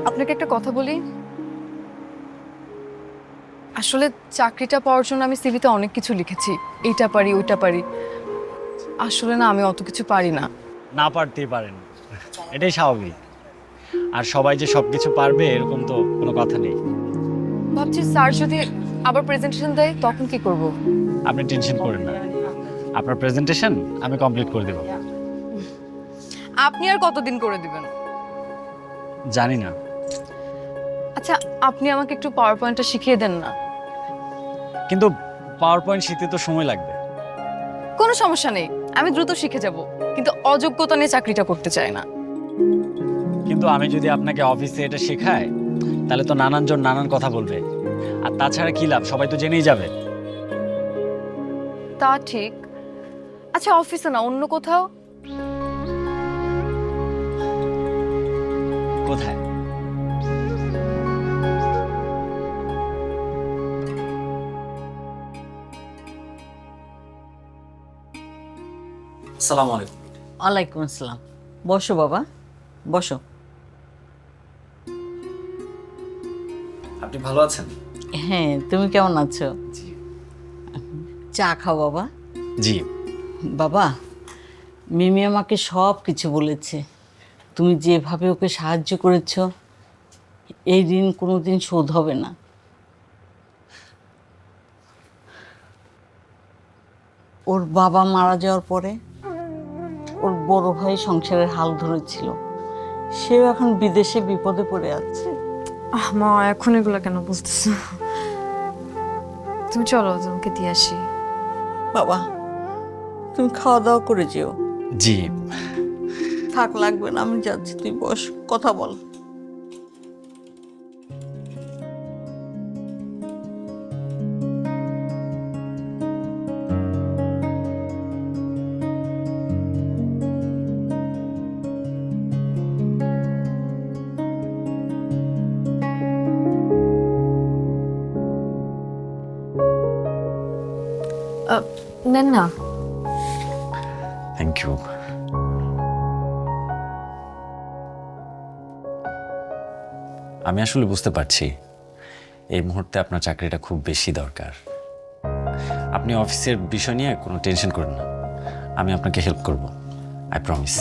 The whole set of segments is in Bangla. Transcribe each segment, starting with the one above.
আপনাকে একটা কথা বলি, আসলে চাকরিটা পাওয়ার জন্য আমি সিভিতে অনেক কিছু লিখেছি, এইটা পারি ওইটা পারি। আসলে না, আমি অত কিছু পারি না। না পারতেই পারেন, এটাই স্বাভাবিক। আর সবাই যে সবকিছু পারবে এরকম তো কোনো কথা নেই। ভাবছি স্যার যদি আবার প্রেজেন্টেশন দেয় তখন কি করব। আপনি টেনশন করেন না, আপনার প্রেজেন্টেশন আমি কমপ্লিট করে দেব। আপনি আর কতদিন করে দিবেন? জানি না, আচ্ছা, আপনি আমাকে একটু পাওয়ার পয়েন্টটা শিখিয়ে দেন না। কিন্তু পাওয়ার পয়েন্ট শিখতে তো সময় লাগবে। কোনো সমস্যা নেই, আমি দ্রুত শিখে যাব, কিন্তু অযোগ্যতা নিয়ে চাকরিটা করতে চাই না। কিন্তু আমি যদি আপনাকে অফিসে এটা শেখাই তাহলে তো নানানজন নানান কথা বলবে, আর তাছাড়া কি লাভ, সবাই তো জেনেই যাবে। তা ঠিক। আচ্ছা, অফিসে না, অন্য কোথাও? কোথায়? আসসালামু আলাইকুম। ওয়ালাইকুম আসসালাম। বসো বাবা, বসো। আপনি ভালো আছেন? হ্যাঁ, তুমি কেমন আছো? জি। চা খাও বাবা। জি। বাবা, মিমি আমাকে সব কিছু বলেছে। তুমি যেভাবে ওকে সাহায্য করেছো, এই ঋণ কোনোদিন শোধ হবে না। ওর বাবা মারা যাওয়ার পরে ওর বড় ভাই সংসারের হাল ধরেছিল, সেও এখন বিদেশে বিপদে পড়ে আছে। মা, এখন এগুলো কেন বুঝতেছো? তুমি চলো, তোমাকে দিয়ে আসি। বাবা, তুমি খাওয়া দাওয়া করে যেও। জি। থাক, লাগবে না, আমি যাচ্ছি, তুই বস, কথা বল। নেন না। Thank you. আমি আসলে বুঝতে পারছি এই মুহূর্তে আপনার চাকরিটা খুব বেশি দরকার। আপনি অফিসের বিষয় নিয়ে কোনো টেনশন করেন না, আমি আপনাকে হেল্প করব, আই প্রমিস।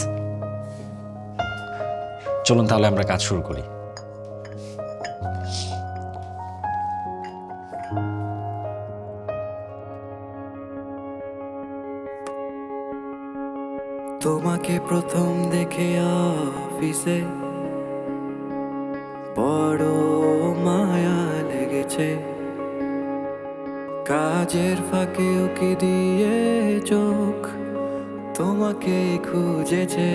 চলুন তাহলে আমরা কাজ শুরু করি। তোমাকে প্রথম দেখে অফিসে বড় মায়া লেগেছে, কাজের ফাঁকে উকি দিয়ে চোখ তোমাকে খুঁজেছে।